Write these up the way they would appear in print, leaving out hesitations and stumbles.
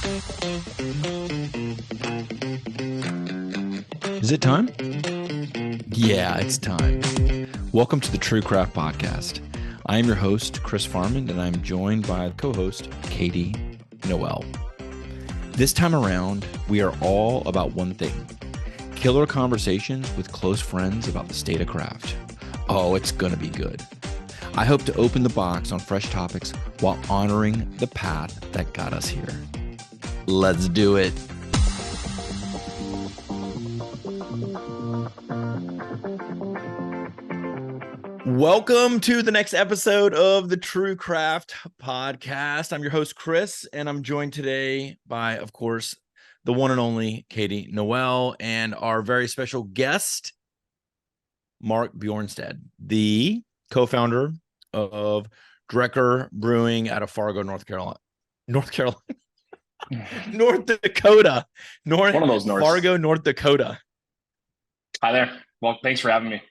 Is it time? Yeah, it's time. Welcome to the True Craft Podcast. I am your host, Chris Farman, and I'm joined by co-host, Katy Noel. This time around, we are all about one thing: killer conversations with close friends about the state of craft. Oh, it's going to be good. I hope to open the box on fresh topics while honoring the path that got us here. Let's do it. Welcome to the next episode of the True Craft Podcast. I'm your host, Chris, and I'm joined today by, of course, the one and only Katy Noel and our very special guest, Mark Bjornstad, the co-founder of Drekker Brewing out of Fargo, North Dakota. One of those Norths. Fargo, North Dakota. Hi there. Well, thanks for having me.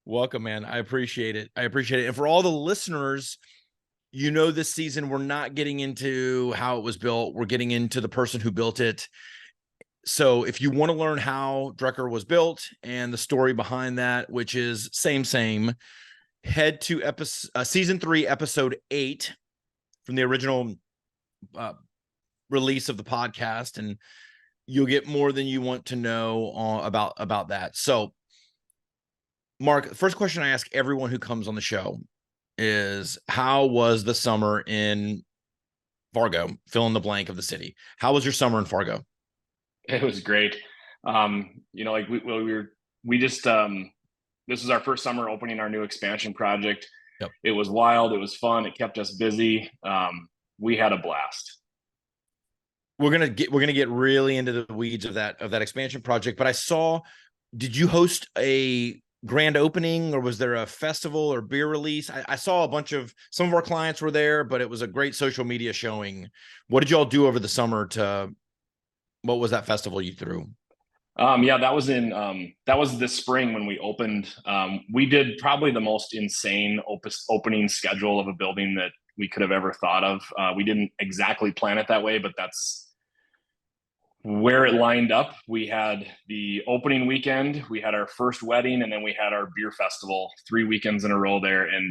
Welcome, man. I appreciate it. And for all the listeners, you know, this season, we're not getting into how it was built. We're getting into the person who built it. So if you want to learn how Drekker was built and the story behind that, which is same, head to season 3, episode 8 from the original release of the podcast, and you'll get more than you want to know about that. So, Mark, the first question I ask everyone who comes on the show is, how was the summer in Fargo? Fill in the blank of the city. How was your summer in Fargo? It was great. This was our first summer opening our new expansion project. Yep. It was wild. It was fun. It kept us busy. We had a blast. We're gonna get really into the weeds of that expansion project. But I saw, did you host a grand opening, or was there a festival or beer release? I saw some of our clients were there, but it was a great social media showing. What did y'all do over the summer what was that festival you threw? That was this spring when we opened. We did probably the most insane opening schedule of a building that we could have ever thought of. We didn't exactly plan it that way, but that's where it lined up. We had the opening weekend, we had our first wedding, and then we had our beer festival 3 weekends in a row there, and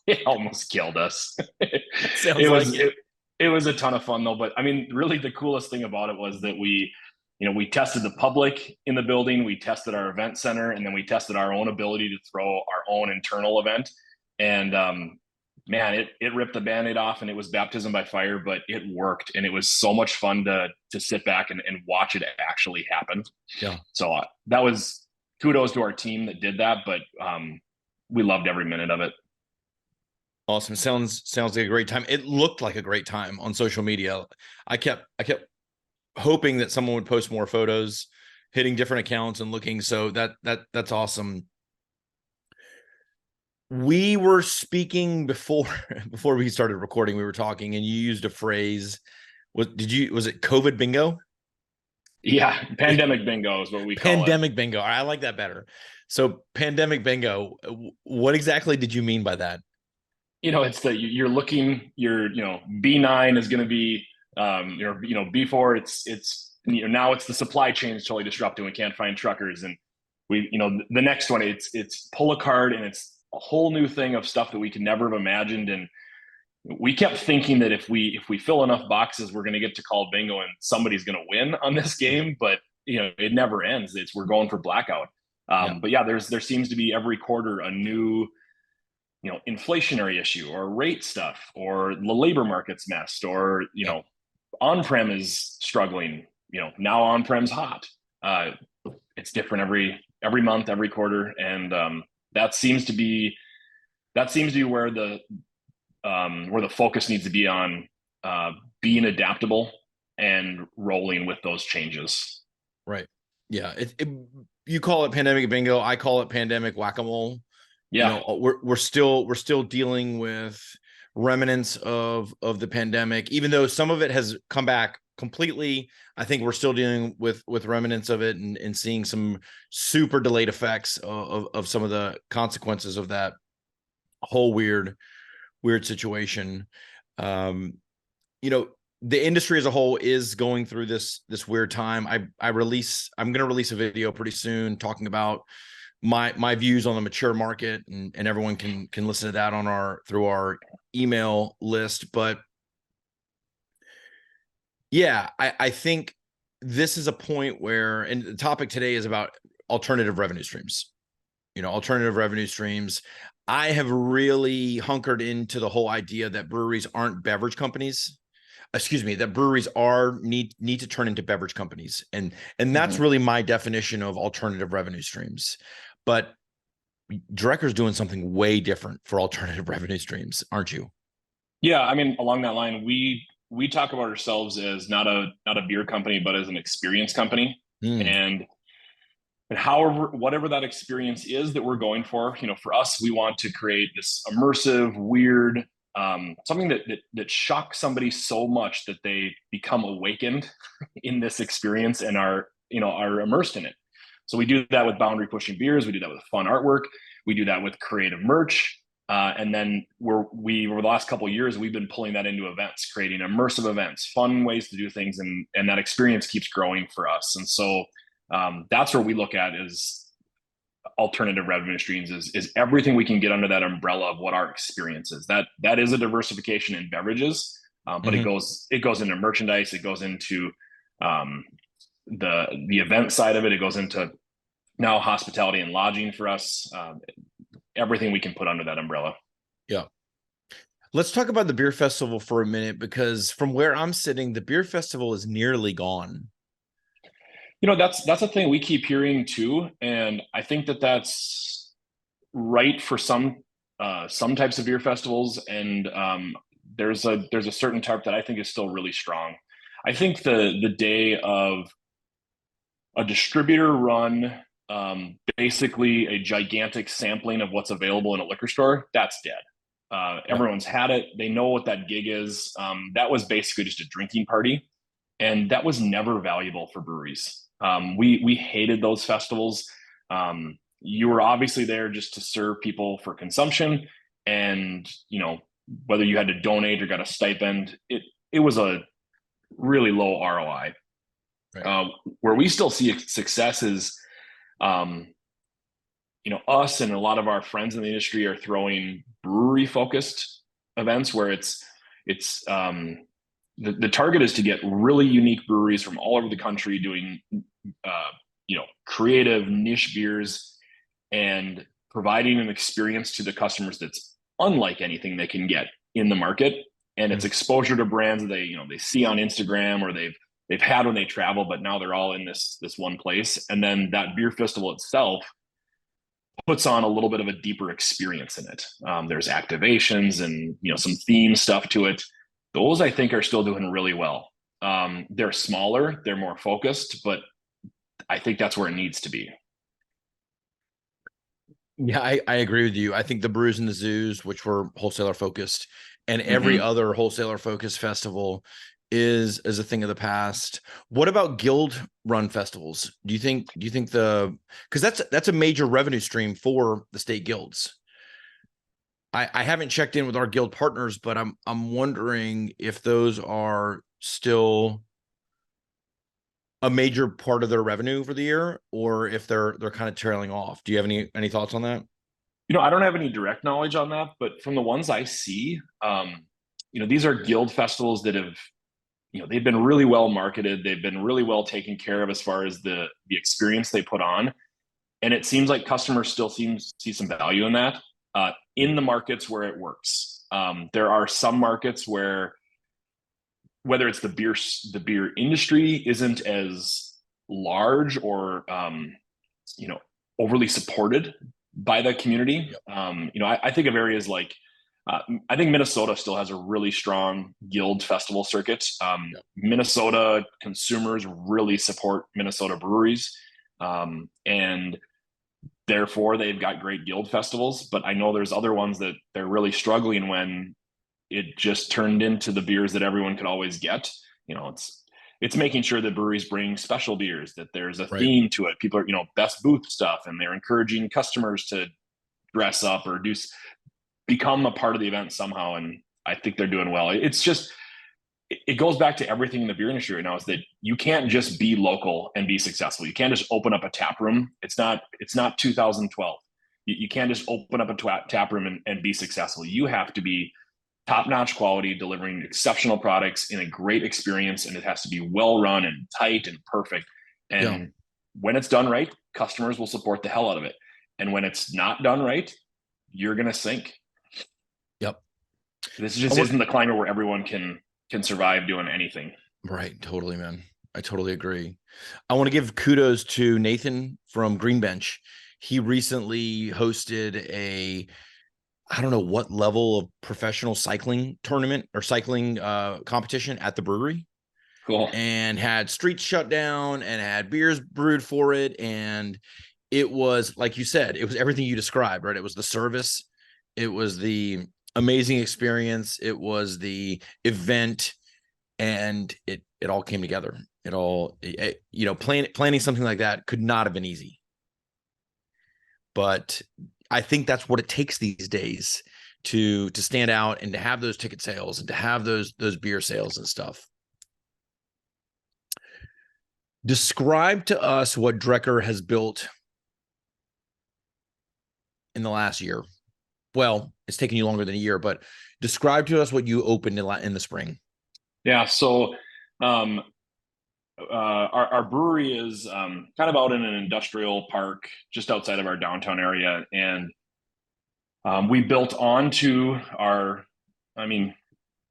it almost killed us. It was a ton of fun though. But I mean, really the coolest thing about it was that we tested the public in the building, we tested our event center, and then we tested our own ability to throw our own internal event. And man, it ripped the Band-Aid off, and it was baptism by fire, but it worked. And it was so much fun to sit back and watch it actually happen. Yeah. So that was kudos to our team that did that, but we loved every minute of it. Awesome. Sounds like a great time. It looked like a great time on social media. I kept hoping that someone would post more photos, hitting different accounts and looking. So that's awesome. We were speaking before we started recording. We were talking, and you used a phrase. Was it COVID bingo? Yeah, pandemic bingo is what we call it. Pandemic bingo. I like that better. So pandemic bingo. What exactly did you mean by that? It's you're looking. B9 is going to be. Before it's now it's the supply chain is totally disrupted. We can't find truckers, and the next one it's pull a card, and it's a whole new thing of stuff that we could never have imagined. And we kept thinking that if we fill enough boxes, we're going to get to call bingo and somebody's going to win on this game. But it never ends. We're going for blackout. But yeah, there seems to be every quarter a new inflationary issue or rate stuff, or the labor market's messed, or on-prem is struggling. Now on-prem's hot. It's different every month, every quarter, and that seems to be where the focus needs to be on being adaptable and rolling with those changes. Right. Yeah. You call it pandemic bingo. I call it pandemic whack-a-mole. Yeah. We're still dealing with remnants of the pandemic, even though some of it has come back completely. I think we're still dealing with remnants of it and seeing some super delayed effects of some of the consequences of that whole weird situation. the industry as a whole is going through this weird time. I'm going to release a video pretty soon talking about my views on the mature market, and everyone can listen to that through our email list. But yeah, I think this is a point where, and the topic today is about alternative revenue streams. Alternative revenue streams. I have really hunkered into the whole idea that breweries aren't beverage companies. Excuse me, that breweries need to turn into beverage companies. And that's really my definition of alternative revenue streams. But Drekker's doing something way different for alternative revenue streams, aren't you? Yeah, I mean, along that line, we talk about ourselves as not a beer company, but as an experience company. And however, whatever that experience is that we're going for, for us, we want to create this immersive, weird, something that shocks somebody so much that they become awakened in this experience and are immersed in it. So we do that with boundary pushing beers. We do that with fun artwork. We do that with creative merch. And then over the last couple of years, we've been pulling that into events, creating immersive events, fun ways to do things. And that experience keeps growing for us. And so that's where we look at is alternative revenue streams is everything we can get under that umbrella of what our experience is. That is a diversification in beverages, but it goes into merchandise. It goes into the event side of it. It goes into now hospitality and lodging for us. Everything we can put under that umbrella. Yeah. Let's talk about the beer festival for a minute, because from where I'm sitting, the beer festival is nearly gone. That's a thing we keep hearing too. And I think that's right for some types of beer festivals. And there's a certain type that I think is still really strong. I think the day of a distributor run, basically a gigantic sampling of what's available in a liquor store, that's dead. Everyone's had it. They know what that gig is. That was basically just a drinking party. And that was never valuable for breweries. We hated those festivals. You were obviously there just to serve people for consumption. And, whether you had to donate or got a stipend, it was a really low ROI. Right. Where we still see success is, us and a lot of our friends in the industry are throwing brewery focused events where the target is to get really unique breweries from all over the country doing, creative niche beers and providing an experience to the customers that's unlike anything they can get in the market. And it's exposure to brands that they see on Instagram or they've had when they travel, but now they're all in this one place. And then that beer festival itself puts on a little bit of a deeper experience in it. There's activations and some theme stuff to it. Those I think are still doing really well. They're smaller, they're more focused, but I think that's where it needs to be. Yeah, I agree with you. I think the Brews and the Zoos, which were wholesaler focused, and every other wholesaler focused festival is a thing of the past. What about guild run festivals? Do you think because that's a major revenue stream for the state guilds? I haven't checked in with our guild partners, but I'm wondering if those are still a major part of their revenue for the year, or if they're kind of trailing off. Do you have any thoughts on that? I don't have any direct knowledge on that, but from the ones I see, these are guild festivals that have, they've been really well marketed. They've been really well taken care of as far as the experience they put on. And it seems like customers still see some value in that. In the markets where it works. There are some markets where, whether it's the beer industry isn't as large or overly supported by the community. I think of areas like I think Minnesota still has a really strong guild festival circuit. Minnesota consumers really support Minnesota breweries, and therefore they've got great guild festivals. But I know there's other ones that they're really struggling when it just turned into the beers that everyone could always get. It's making sure that breweries bring special beers, that there's a theme to it. People are, best booth stuff, and they're encouraging customers to dress up or become a part of the event somehow. And I think they're doing well. It's just, it goes back to everything in the beer industry right now, is that you can't just be local and be successful. You can't just open up a tap room. It's not 2012. You can't just open up a tap room and be successful. You have to be top-notch quality, delivering exceptional products in a great experience, and it has to be well run and tight and perfect. And when it's done right, customers will support the hell out of it. And when it's not done right, you're going to sink. Yep. This just isn't the climate where everyone can survive doing anything. Right. Totally, man. I totally agree. I want to give kudos to Nathan from Green Bench. He recently hosted I don't know what level of professional cycling tournament or cycling competition at the brewery. Cool. And had streets shut down and had beers brewed for it. And it was, like you said, it was everything you described, right? It was the service. It was the amazing experience. It was the event, and it all came together. Planning something like that could not have been easy. But I think that's what it takes these days to stand out and to have those ticket sales and to have those beer sales and stuff. Describe to us what Drekker has built in the last year. Well, it's taken you longer than a year, but describe to us what you opened in the spring. Yeah. So our brewery is kind of out in an industrial park just outside of our downtown area. And we built onto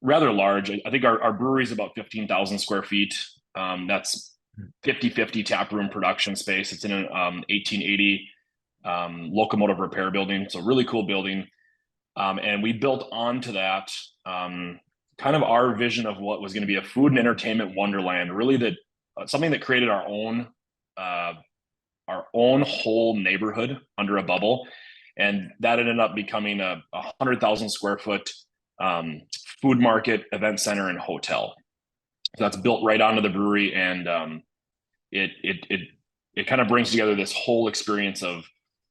rather large. I think our brewery is about 15,000 square feet. That's 50-50 tap room production space. It's in an 1880 locomotive repair building. So really cool building. And we built onto that kind of our vision of what was going to be a food and entertainment wonderland, really something that created our own whole neighborhood under a bubble. And that ended up becoming a 100,000 square foot food market, event center, and hotel. So that's built right onto the brewery, and it kind of brings together this whole experience of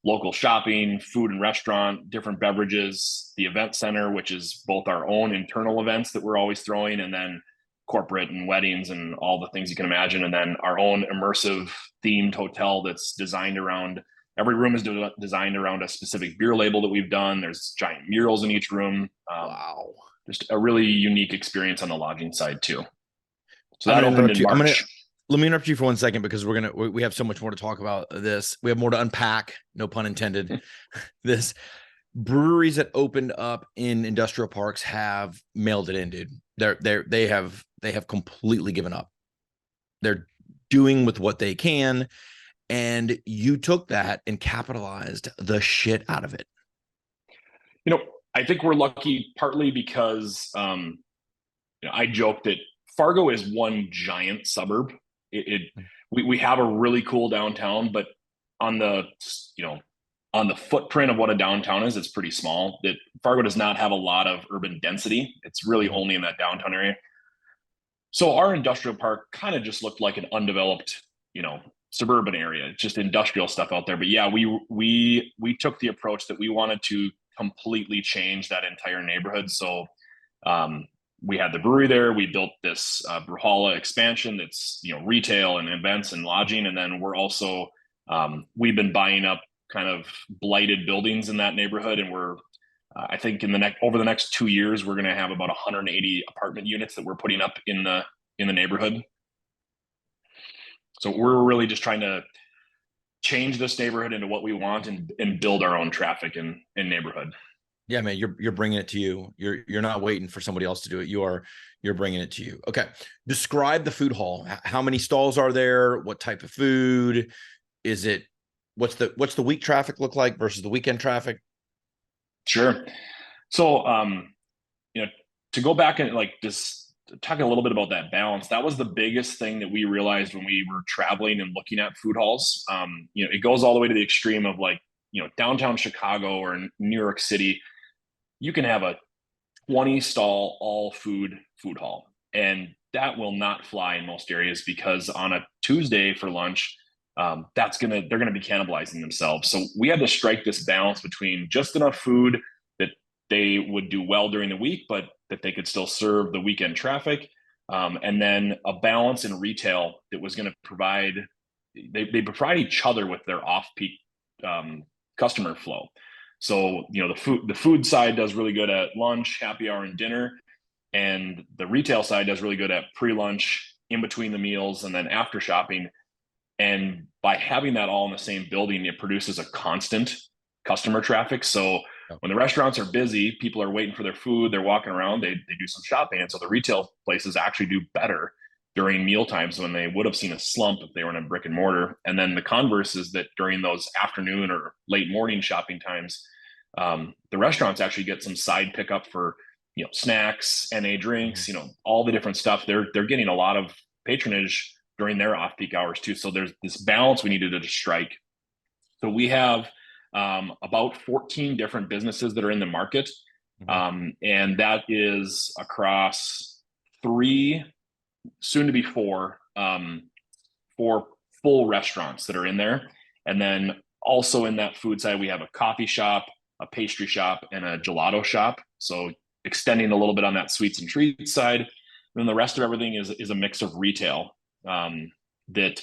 local shopping, food and restaurant, different beverages, the event center, which is both our own internal events that we're always throwing, and then corporate and weddings and all the things you can imagine, and then our own immersive themed hotel that's designed around, every room is designed around a specific beer label that we've done. There's giant murals in each room. Wow. Just a really unique experience on the lodging side too. So that opened in March. Let me interrupt you for 1 second, because we have so much more to talk about this. We have more to unpack, no pun intended. This breweries that opened up in industrial parks have mailed it in, dude. They have completely given up. They're doing with what they can, and you took that and capitalized the shit out of it. I think we're lucky partly because I joke that Fargo is one giant suburb. We have a really cool downtown, but on the footprint of what a downtown is, it's pretty small. That Fargo does not have a lot of urban density. It's really only in that downtown area. So our industrial park kind of just looked like an undeveloped, suburban area. It's just industrial stuff out there. But yeah, we took the approach that we wanted to completely change that entire neighborhood. So we had the brewery there. We built this Brewhalla expansion that's retail and events and lodging, and then we're also we've been buying up kind of blighted buildings in that neighborhood, and we're I think over the next 2 years we're going to have about 180 apartment units that we're putting up in the neighborhood. So we're really just trying to change this neighborhood into what we want and build our own traffic in neighborhood. Yeah, man, you're bringing it to you. You're not waiting for somebody else to do it. You're bringing it to you. Okay. Describe the food hall. How many stalls are there? What type of food is it? What's the week traffic look like versus the weekend traffic? Sure. So, to go back and just talk a little bit about that balance, that was the biggest thing that we realized when we were traveling and looking at food halls. It goes all the way to the extreme of downtown Chicago or New York City. You can have a 20 stall all food hall, and that will not fly in most areas, because on a Tuesday for lunch, they're going to be cannibalizing themselves. So we had to strike this balance between just enough food that they would do well during the week, but that they could still serve the weekend traffic, and then a balance in retail that was going to provide. They provide each other with their off-peak customer flow. So the food side does really good at lunch, happy hour, and dinner, and the retail side does really good at pre-lunch, in between the meals, and then after shopping. And by having that all in the same building, it produces a constant customer traffic. So when the restaurants are busy, people are waiting for their food, they're walking around, they do some shopping. And so the retail places actually do better during meal times when they would have seen a slump if they were in a brick and mortar. And then the converse is that during those afternoon or late morning shopping times, the restaurants actually get some side pickup for snacks, NA drinks, all the different stuff. They're getting a lot of patronage during their off-peak hours too. So there's this balance we needed to strike. So we have about 14 different businesses that are in the market. And that is across 3, soon to be 4, 4 full restaurants that are in there. And then also in that food side, we have a coffee shop, a pastry shop, and a gelato shop. So extending a little bit on that sweets and treats side. And then the rest of everything is a mix of retail. That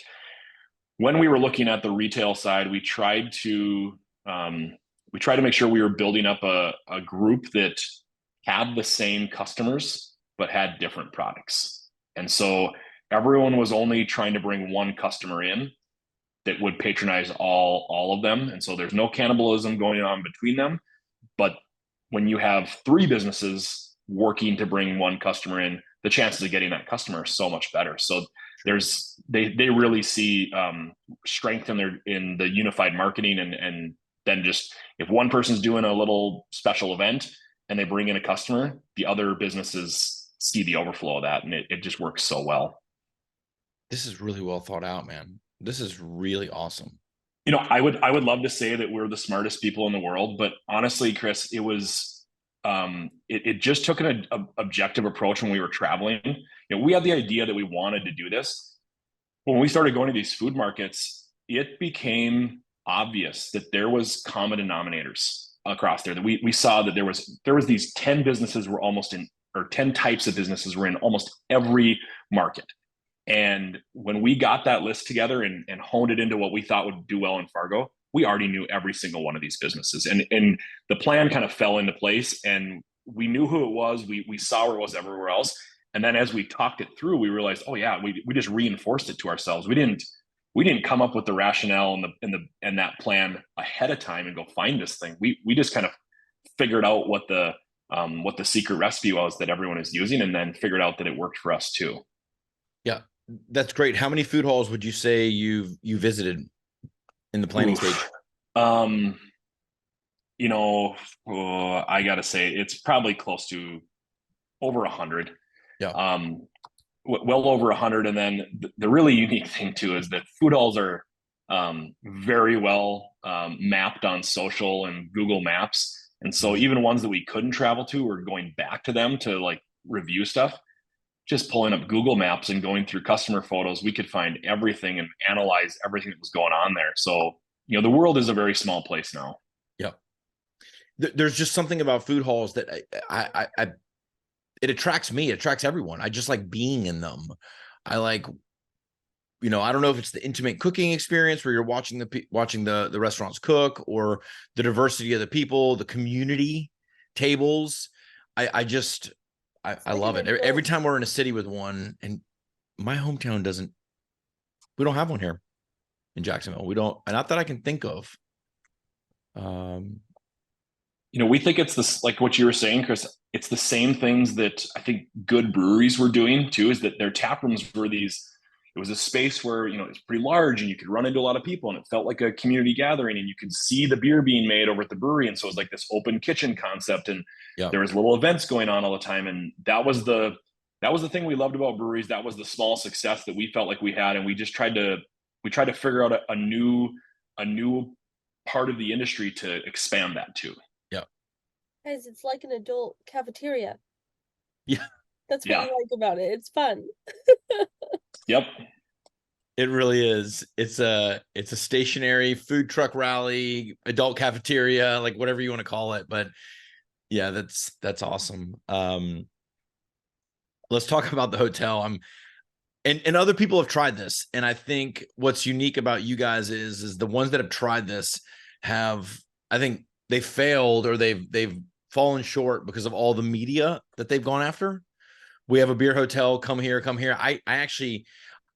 when we were looking at the retail side, we tried to make sure we were building up a group that had the same customers but had different products. And so everyone was only trying to bring one customer in that would patronize all of them. And so there's no cannibalism going on between them. But when you have 3 businesses working to bring one customer in, the chances of getting that customer are so much better. So they really see strength in the unified marketing, and then just if one person's doing a little special event and they bring in a customer, the other businesses see the overflow of that, and it just works so well. This is really well thought out, man. This is really awesome. I would love to say that we're the smartest people in the world, but honestly, Chris, it was it just took an objective approach when we were traveling. We had the idea that we wanted to do this. When we started going to these food markets, it became obvious that there was common denominators across there. That we saw that there was these 10 businesses were almost in, or 10 types of businesses were in almost every market. And when we got that list together and honed it into what we thought would do well in Fargo, we already knew every single one of these businesses. And the plan kind of fell into place, and we knew who it was. We saw where it was everywhere else. And then as we talked it through, we realized, oh yeah, we just reinforced it to ourselves. We didn't come up with the rationale and that plan ahead of time and go find this thing. We just kind of figured out what the secret recipe was that everyone is using, and then figured out that it worked for us too. Yeah, that's great. How many food halls would you say you visited in the planning stage? I gotta say it's probably close to over 100. Yeah. Well over 100. And then the really unique thing too is that food halls are very well mapped on social and Google Maps. And so even ones that we couldn't travel to, we're going back to them to like review stuff. Just pulling up Google Maps and going through customer photos, we could find everything and analyze everything that was going on there. So, the world is a very small place now. Yeah. There's just something about food halls that it attracts me. It attracts everyone. I just like being in them. I like, I don't know if it's the intimate cooking experience where you're watching the restaurants cook, or the diversity of the people, the community tables. I love it. Every time we're in a city with one, and my hometown we don't have one here in Jacksonville. We don't, not that I can think of. We think it's this, like what you were saying, Chris, it's the same things that I think good breweries were doing too, is that their tap rooms were it was a space where, it's pretty large and you could run into a lot of people, and it felt like a community gathering, and you could see the beer being made over at the brewery. And so it was like this open kitchen concept, and there was little events going on all the time. And that was the thing we loved about breweries. That was the small success that we felt like we had. And we just tried to figure out a new part of the industry to expand that to. Yeah. Guys, it's like an adult cafeteria. Yeah. That's what I like about it. It's fun. Yep. It really is. It's a stationary food truck rally, adult cafeteria, like whatever you want to call it. But yeah, that's awesome. let's talk about the hotel. And other people have tried this, and I think what's unique about you guys is the ones that have tried this have, I think they failed, or they've fallen short because of all the media that they've gone after. We have a beer hotel, come here.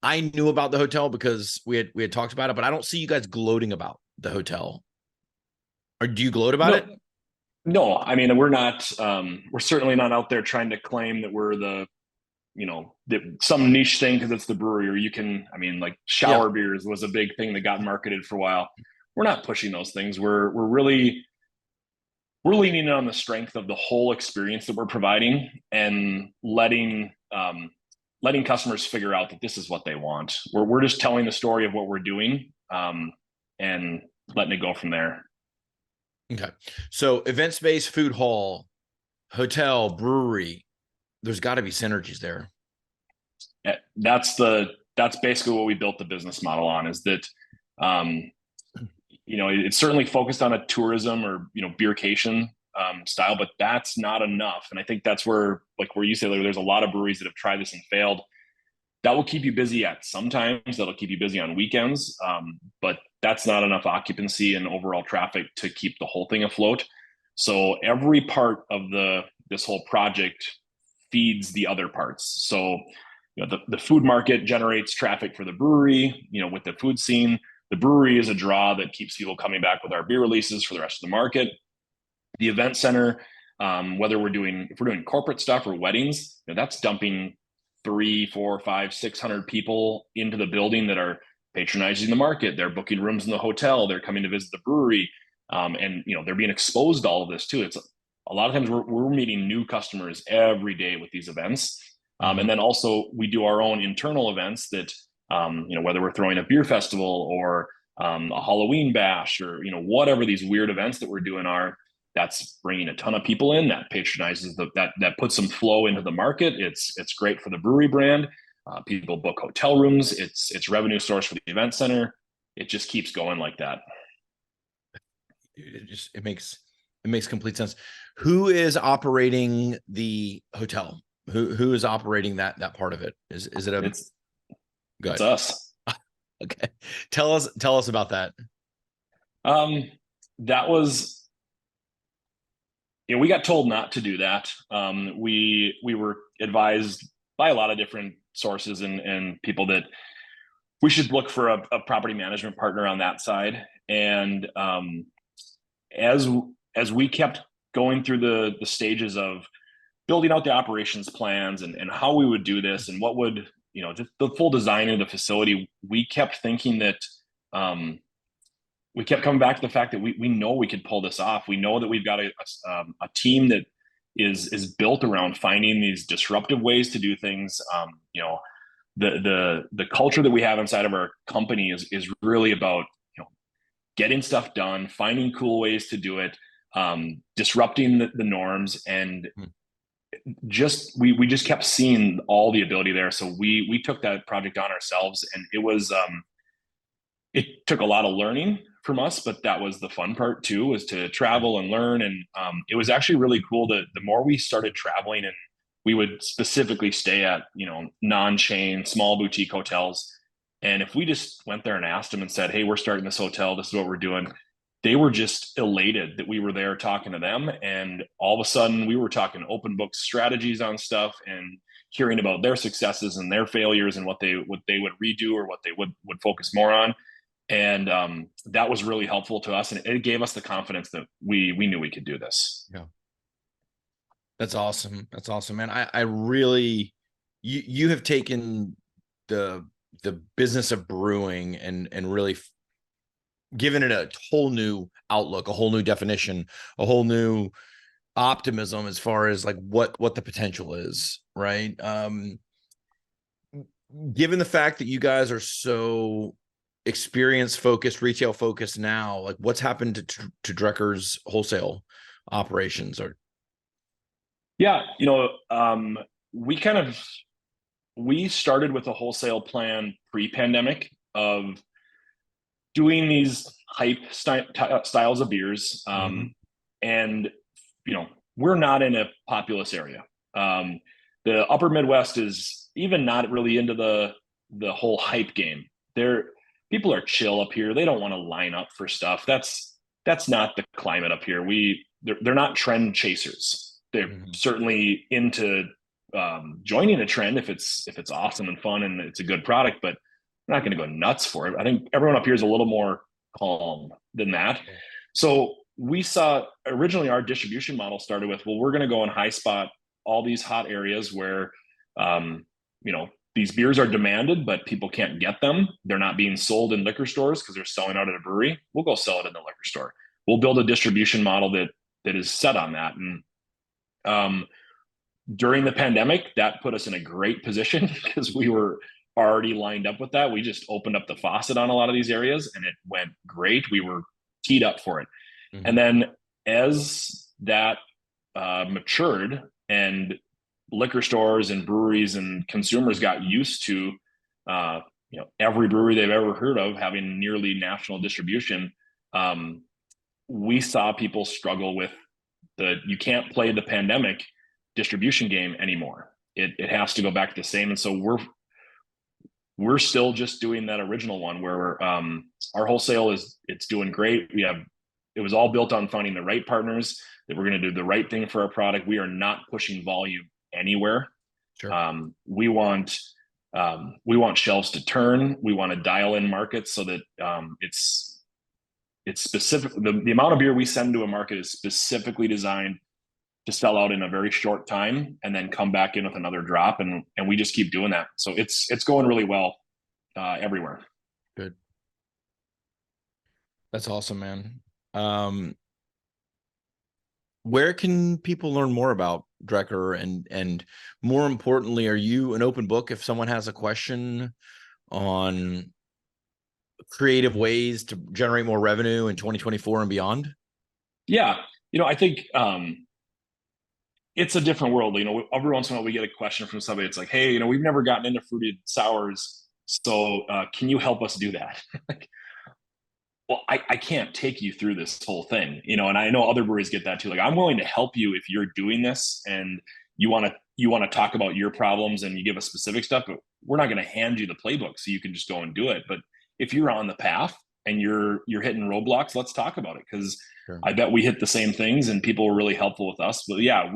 I knew about the hotel because we had talked about it, but I don't see you guys gloating about the hotel. Or do you gloat about it? No, I mean, we're not, we're certainly not out there trying to claim that we're some niche thing because it's the brewery, or I mean, like shower beers was a big thing that got marketed for a while. We're not pushing those things. We're leaning in on the strength of the whole experience that we're providing, and letting customers figure out that this is what they want. We're just telling the story of what we're doing, and letting it go from there. Okay. So event space, food hall, hotel, brewery, there's got to be synergies there. That's basically what we built the business model on, is that, it's certainly focused on a tourism or, beercation style, but that's not enough. And I think that's where you say, there's a lot of breweries that have tried this and failed. That will keep you busy at sometimes, that'll keep you busy on weekends. But that's not enough occupancy and overall traffic to keep the whole thing afloat. So every part of this whole project feeds the other parts. So, the food market generates traffic for the brewery, with the food scene. The brewery is a draw that keeps people coming back with our beer releases for the rest of the market. The event center, if we're doing corporate stuff or weddings, that's dumping 300, 400, 500, 600 people into the building that are patronizing the market. They're booking rooms in the hotel. They're coming to visit the brewery. And they're being exposed to all of this too. It's a lot of times we're meeting new customers every day with these events. And then also we do our own internal events that, whether we're throwing a beer festival or a Halloween bash, or, whatever these weird events that we're doing are, that's bringing a ton of people in, that patronizes that puts some flow into the market. It's great for the brewery brand. People book hotel rooms. It's revenue source for the event center. It just keeps going like that. It makes complete sense. Who is operating the hotel? Who is operating that part of it? Is it it's us. Okay. Tell us about that. That was, we got told not to do that. We were advised by a lot of different sources and people that we should look for a property management partner on that side. And as we kept going through the stages of building out the operations plans and how we would do this and what would, just the full design of the facility, we kept thinking that, we kept coming back to the fact that we know we could pull this off. We know that we've got a team that is built around finding these disruptive ways to do things. The culture that we have inside of our company is really about, getting stuff done, finding cool ways to do it, disrupting the norms, and we just kept seeing all the ability there. So we took that project on ourselves, and it took a lot of learning from us, but that was the fun part too, was to travel and learn. And it was actually really cool that the more we started traveling, and we would specifically stay at, non-chain, small boutique hotels. And if we just went there and asked them and said, hey, we're starting this hotel, this is what we're doing, they were just elated that we were there talking to them. And all of a sudden we were talking open book strategies on stuff and hearing about their successes and their failures and what they would redo or what they would focus more on. And that was really helpful to us, and it gave us the confidence that we knew we could do this. Yeah, that's awesome. That's awesome, man. I really, you have taken the business of brewing and really given it a whole new outlook, a whole new definition, a whole new optimism as far as like what the potential is, right? Given the fact that you guys are so experience focused, retail focused now, like what's happened to Drekker's wholesale operations? Or we started with a wholesale plan pre-pandemic of doing these hype styles of beers, and we're not in a populous area. the upper Midwest is even not really into the whole hype game. People are chill up here. They don't want to line up for stuff. That's not the climate up here. They're not trend chasers. They're certainly into joining a trend if it's awesome and fun and it's a good product, but they're not going to go nuts for it. I think everyone up here is a little more calm than that. So we saw originally our distribution model started with, well, we're going to go and high spot all these hot areas where, these beers are demanded, but people can't get them. They're not being sold in liquor stores because they're selling out at a brewery. We'll go sell it in the liquor store. We'll build a distribution model that is set on that. And during the pandemic, that put us in a great position because we were already lined up with that. We just opened up the faucet on a lot of these areas and it went great. We were teed up for it. And then as that matured and liquor stores and breweries and consumers got used to every brewery they've ever heard of having nearly national distribution, we saw people struggle with you can't play the pandemic distribution game anymore. It has to go back to the same. And so we're still just doing that original one where our wholesale it's doing great. It was all built on finding the right partners that we're going to do the right thing for our product. We are not pushing volume anywhere. Sure. We want shelves to turn. We want to dial in markets so that it's specific. The amount of beer we send to a market is specifically designed to sell out in a very short time and then come back in with another drop. And we just keep doing that. So it's going really well everywhere. Good. That's awesome, man. Where can people learn more about Drekker? And more importantly, are you an open book if someone has a question on creative ways to generate more revenue in 2024 and beyond? Yeah. I think it's a different world. Every once in a while we get a question from somebody. It's like, hey, we've never gotten into fruited sours. So can you help us do that? Well, I can't take you through this whole thing, and I know other breweries get that too. Like, I'm willing to help you if you're doing this and you want to talk about your problems and you give us specific stuff, but we're not going to hand you the playbook so you can just go and do it. But if you're on the path and you're hitting roadblocks, let's talk about it. Cause sure. I bet we hit the same things and people were really helpful with us. But yeah,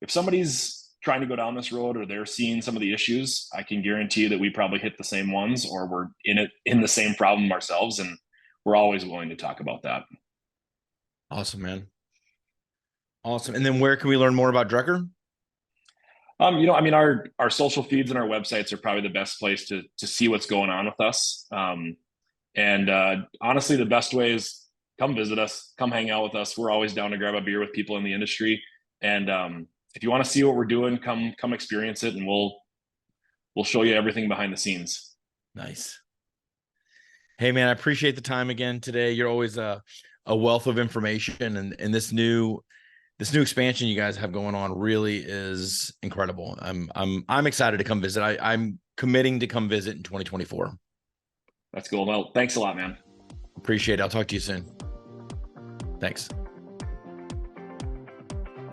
if somebody's trying to go down this road or they're seeing some of the issues, I can guarantee you that we probably hit the same ones or we're in the same problem ourselves. And we're always willing to talk about that. Awesome, man. Awesome. And then where can we learn more about Drekker? Our social feeds and our websites are probably the best place to see what's going on with us. Honestly, the best way is come visit us, come hang out with us. We're always down to grab a beer with people in the industry. And if you want to see what we're doing, come experience it, and we'll show you everything behind the scenes. Nice. Hey man, I appreciate the time again today. You're always a wealth of information, and this new expansion you guys have going on really is incredible. I'm excited to come visit. I'm committing to come visit in 2024. That's cool. Well, thanks a lot, man. Appreciate it. I'll talk to you soon. Thanks.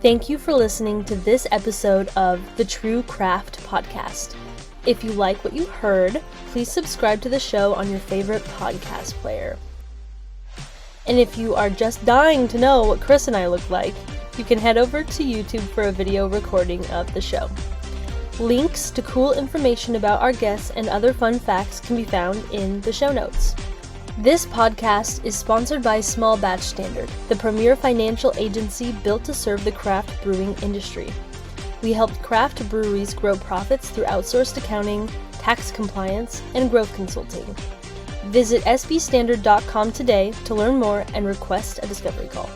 Thank you for listening to this episode of the True Craft Podcast. If you like what you heard, please subscribe to the show on your favorite podcast player. And if you are just dying to know what Chris and I look like, you can head over to YouTube for a video recording of the show. Links to cool information about our guests and other fun facts can be found in the show notes. This podcast is sponsored by Small Batch Standard, the premier financial agency built to serve the craft brewing industry. We help craft breweries grow profits through outsourced accounting, tax compliance, and growth consulting. Visit sbstandard.com today to learn more and request a discovery call.